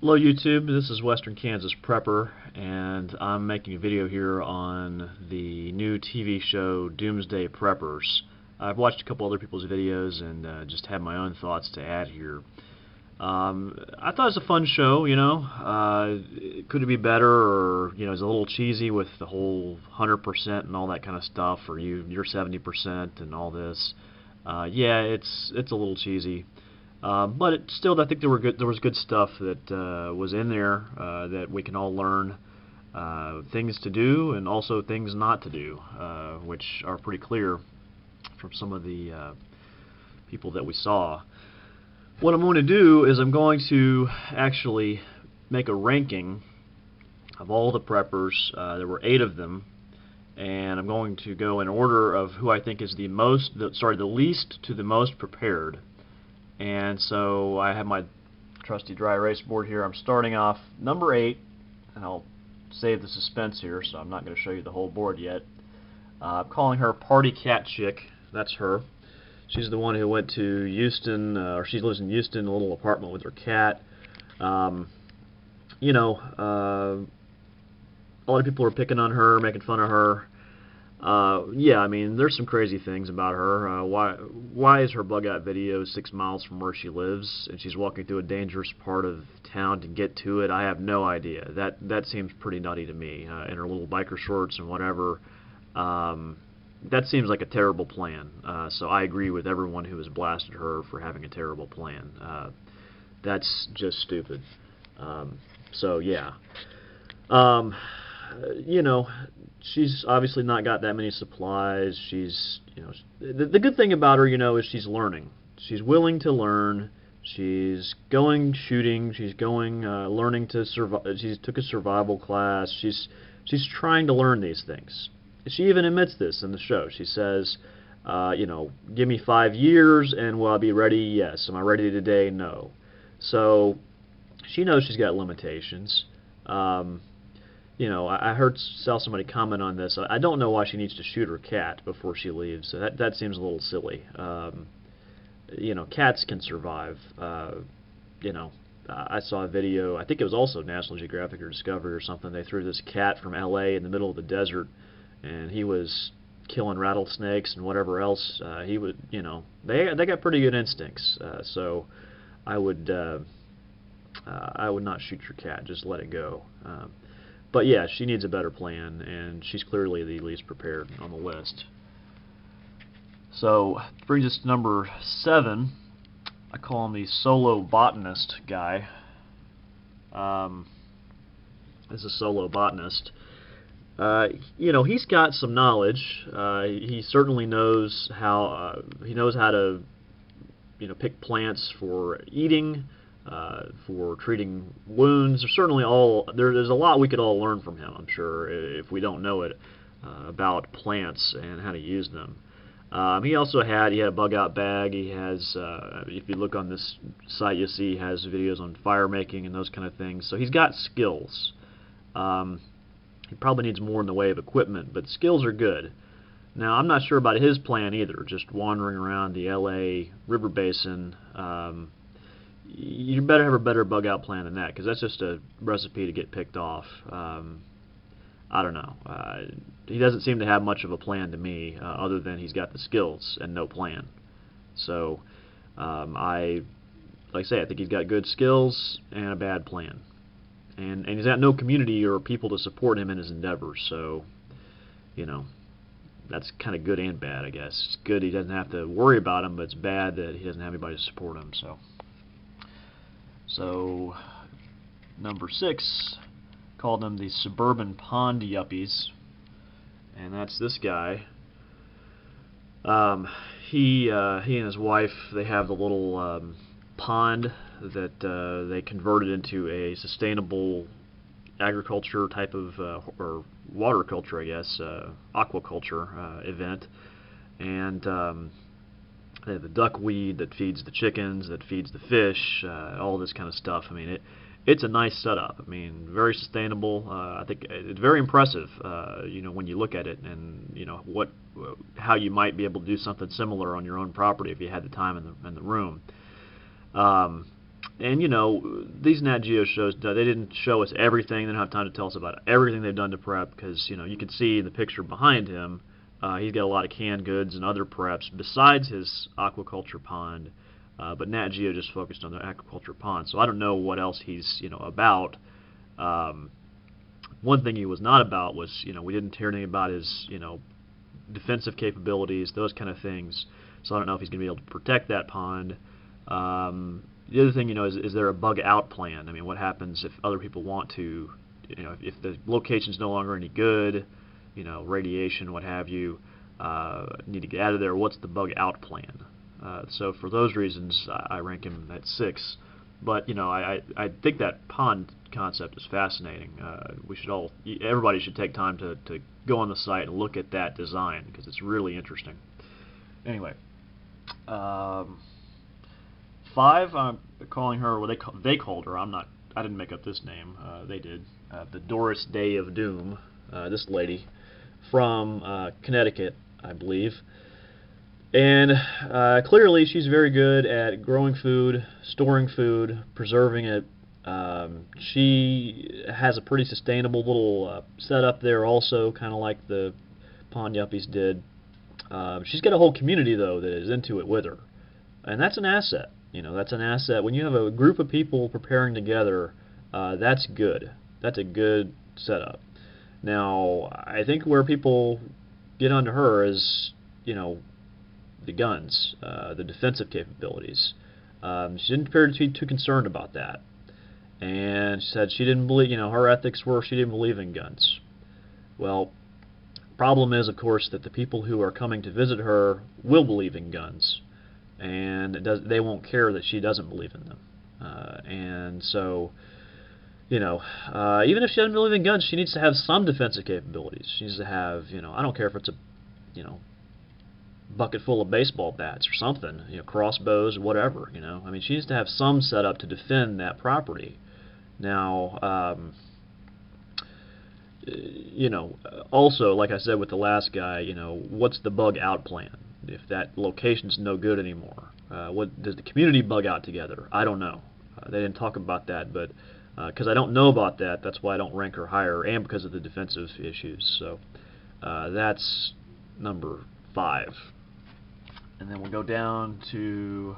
Hello YouTube, this is Western Kansas Prepper, and I'm making a video here on the new TV show Doomsday Preppers. I've watched a couple other people's videos and just have my own thoughts to add here. I thought it was a fun show, you know. Could it be better, or, you know, it's a little cheesy with the whole 100% and all that kind of stuff, or you're 70% and all this. Yeah, it's a little cheesy. But still, I think there was good stuff that was in there that we can all learn, things to do and also things not to do, which are pretty clear from some of the people that we saw. What I'm going to do is I'm going to actually make a ranking of all the preppers. There were 8 of them, and I'm going to go in order of who I think is the least to the most prepared. And so I have my trusty dry erase board here. I'm starting off number 8, and I'll save the suspense here, so I'm not going to show you the whole board yet. I'm calling her Party Cat Chick. That's her. She's the one who went to Houston, or she lives in Houston, a little apartment with her cat. You know, a lot of people are picking on her, making fun of her. Yeah, I mean, there's some crazy things about her. Why is her bug-out video 6 miles from where she lives, and she's walking through a dangerous part of town to get to it? I have no idea. That seems pretty nutty to me. In her little biker shorts and whatever. That seems like a terrible plan. So I agree with everyone who has blasted her for having a terrible plan. That's just stupid. So yeah. You know, she's obviously not got that many supplies. She's, you know, the good thing about her, you know, is she's learning. She's willing to learn. She's going shooting. She's going learning to survive. She took a survival class. She's trying to learn these things. She even admits this in the show. She says, you know, give me 5 years and will I be ready? Yes. Am I ready today? No. So she knows she's got limitations. You know, I saw somebody comment on this. I don't know why she needs to shoot her cat before she leaves. So that seems a little silly. You know, cats can survive. You know, I saw a video, I think it was also National Geographic or Discovery or something. They threw this cat from LA in the middle of the desert, and he was killing rattlesnakes and whatever else. He would, you know, they got pretty good instincts. So I would not shoot your cat. Just let it go. But yeah, she needs a better plan, and she's clearly the least prepared on the list. So, brings us to number 7. I call him the solo botanist guy. This is a solo botanist. You know, he's got some knowledge. He certainly knows how to, you know, pick plants for eating. For treating wounds. There's a lot we could all learn from him, I'm sure, if we don't know it, about plants and how to use them. He had a bug-out bag. He has, if you look on this site, you'll see he has videos on fire making and those kind of things. So he's got skills. He probably needs more in the way of equipment, but skills are good. Now, I'm not sure about his plan either, just wandering around the LA river basin. You better have a better bug-out plan than that, because that's just a recipe to get picked off. I don't know. He doesn't seem to have much of a plan to me, other than he's got the skills and no plan. So, like I say, I think he's got good skills and a bad plan. And he's got no community or people to support him in his endeavors, so, you know, that's kind of good and bad, I guess. It's good he doesn't have to worry about him, but it's bad that he doesn't have anybody to support him, So, number 6, called them the Suburban Pond Yuppies, and that's this guy. He and his wife, they have the little pond that they converted into a sustainable agriculture type of, or water culture, I guess, aquaculture event, and they have the duckweed that feeds the chickens, that feeds the fish, all this kind of stuff. I mean, it's a nice setup. I mean, very sustainable. I think it's very impressive, you know, when you look at it, and you know how you might be able to do something similar on your own property if you had the time and the room. And you know, these Nat Geo shows, they didn't show us everything. They don't have time to tell us about everything they've done to prep, because you know, you can see in the picture behind him, he's got a lot of canned goods and other preps besides his aquaculture pond. But Nat Geo just focused on the aquaculture pond, so I don't know what else he's, you know, about. One thing he was not about was, you know, we didn't hear anything about his, you know, defensive capabilities, those kind of things. So I don't know if he's going to be able to protect that pond. The other thing, you know, is there a bug out plan? I mean, what happens if other people want to, you know, if the location's no longer any good, you know, radiation, what have you, need to get out of there, what's the bug out plan? So for those reasons, I rank him at 6. But, you know, I think that pond concept is fascinating. Everybody should take time to go on the site and look at that design, because it's really interesting. Anyway, 5, I'm calling her, well, they called her, I didn't make up this name, they did, the Doris Day of Doom, this lady from Connecticut, I believe. And clearly she's very good at growing food, storing food, preserving it. She has a pretty sustainable little setup there also, kind of like the Pond Yuppies did. She's got a whole community, though, that is into it with her. And that's an asset. You know, that's an asset. When you have a group of people preparing together, that's good. That's a good setup. Now, I think where people get onto her is, you know, the guns, the defensive capabilities. She didn't appear to be too concerned about that. And she said she didn't believe, you know, her ethics were she didn't believe in guns. Well, problem is, of course, that the people who are coming to visit her will believe in guns. And they won't care that she doesn't believe in them. And so, you know, even if she doesn't believe in guns, she needs to have some defensive capabilities. She needs to have, you know, I don't care if it's a, you know, bucket full of baseball bats or something, you know, crossbows, whatever, you know. I mean, she needs to have some setup to defend that property. Now, you know, also, like I said with the last guy, you know, what's the bug out plan? If that location's no good anymore, what does the community bug out together? I don't know. They didn't talk about that, but because I don't know about that, that's why I don't rank her higher, and because of the defensive issues. So that's number 5. And then we'll go down to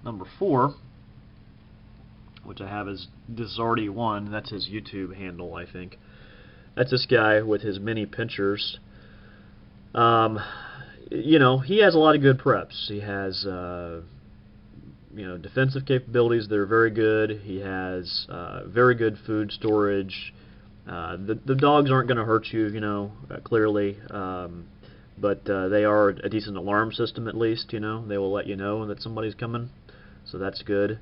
number 4, which I have as DesertyOne. That's his YouTube handle, I think. That's this guy with his mini pinchers. You know, he has a lot of good preps. He has, you know, defensive capabilities that are very good. He has very good food storage. The dogs aren't going to hurt you, you know, clearly, but they are a decent alarm system, at least, you know. They will let you know that somebody's coming, so that's good.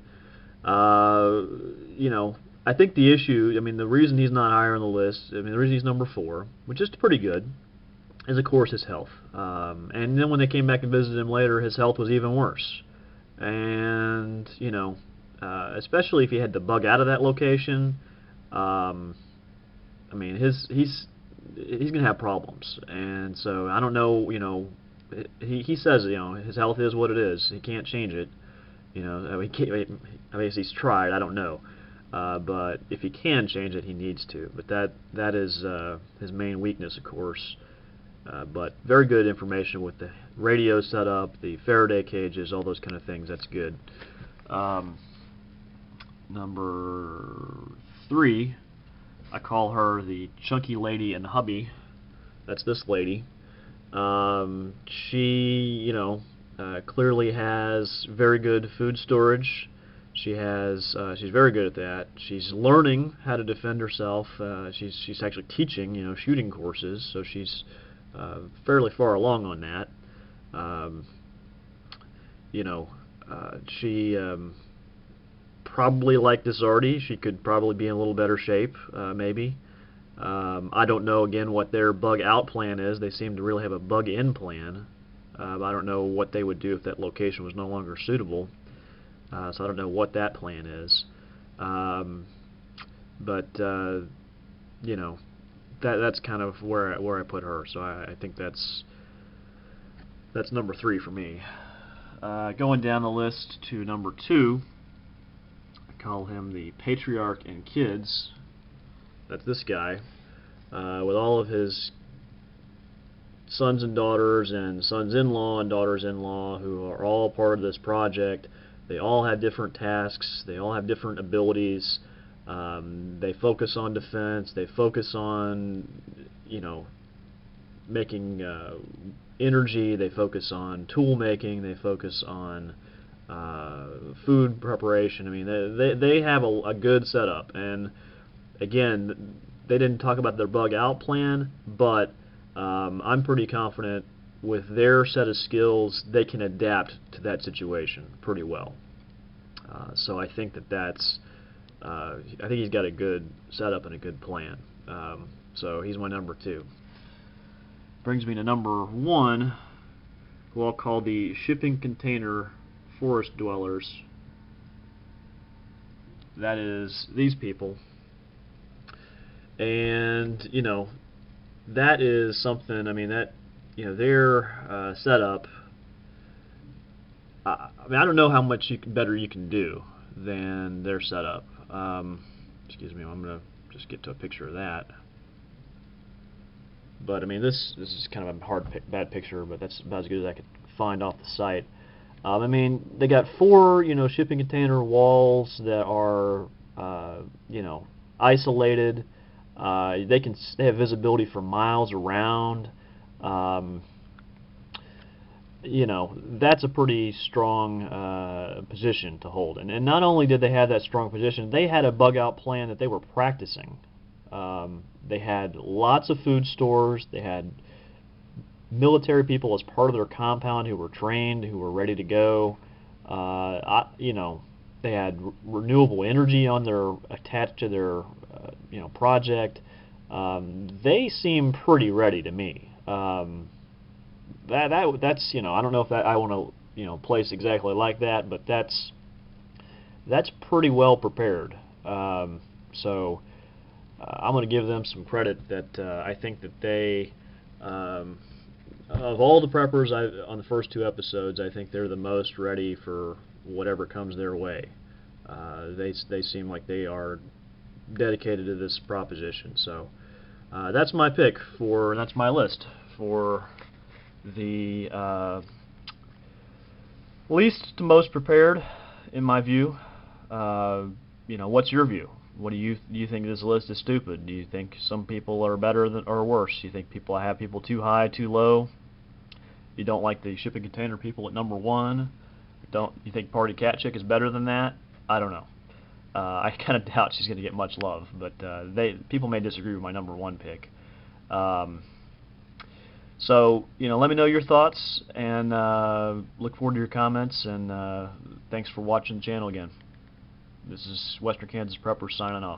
You know, I think the issue, I mean, the reason he's not higher on the list, I mean, the reason he's number 4, which is pretty good, is, of course, his health. And then when they came back and visited him later, his health was even worse. And, you know, especially if he had to bug out of that location, I mean, he's going to have problems, and so I don't know. You know, he says, you know, his health is what it is. He can't change it. You know, I mean, he's tried. I don't know, but if he can change it, he needs to. But that is his main weakness, of course. But very good information with the radio setup, the Faraday cages, all those kind of things. That's good. Number 3. I call her the chunky lady and hubby. That's this lady. She, you know, clearly has very good food storage. She's very good at that. She's learning how to defend herself. She's actually teaching, you know, shooting courses, so she's fairly far along on that. You know, she probably, like Desarty, she could probably be in a little better shape, maybe. I don't know, again, what their bug out plan is. They seem to really have a bug in plan. I don't know what they would do if that location was no longer suitable. So I don't know what that plan is. But you know, that's kind of where I put her. So I think that's number 3 for me. going down the list to number 2, I call him the Patriarch and Kids. That's this guy, with all of his sons and daughters and sons-in-law and daughters-in-law who are all part of this project. They all have different tasks. They all have different abilities. They focus on defense. They focus on, making energy. They focus on tool making. They focus on food preparation. I mean, they have a good setup. And again, they didn't talk about their bug out plan, but I'm pretty confident with their set of skills they can adapt to that situation pretty well. So I think that's I think he's got a good setup and a good plan. So he's my number 2. Brings me to number 1, who I'll call the shipping container forest dwellers. That is these people. And that is something. I mean, that their setup. I don't know how much better you can do than their setup. Excuse me, I'm gonna just get to a picture of that. But I mean, this is kind of a bad picture, but that's about as good as I could find off the site. I mean, they got 4 shipping container walls that are isolated. They have visibility for miles around. That's a pretty strong position to hold. And not only did they have that strong position, they had a bug out plan that they were practicing. They had lots of food stores. They had military people as part of their compound who were trained, who were ready to go. They had renewable energy attached to their project. They seem pretty ready to me. That's I don't know if I want to place exactly like that, but that's pretty well prepared. So I'm going to give them some credit that I think that they of all the preppers on the first 2 episodes, I think they're the most ready for whatever comes their way. They seem like they are dedicated to this proposition. So that's my pick that's my list for the least to most prepared, in my view. What's your view? What do you think this list is stupid? Do you think some people are better or worse? Do you think have people too high, too low? You don't like the shipping container people at number 1? You think Party Cat Chick is better than that? I don't know. I kind of doubt she's going to get much love, but people may disagree with my number 1 pick. So, let me know your thoughts, and look forward to your comments, and thanks for watching the channel again. This is Western Kansas Preppers signing off.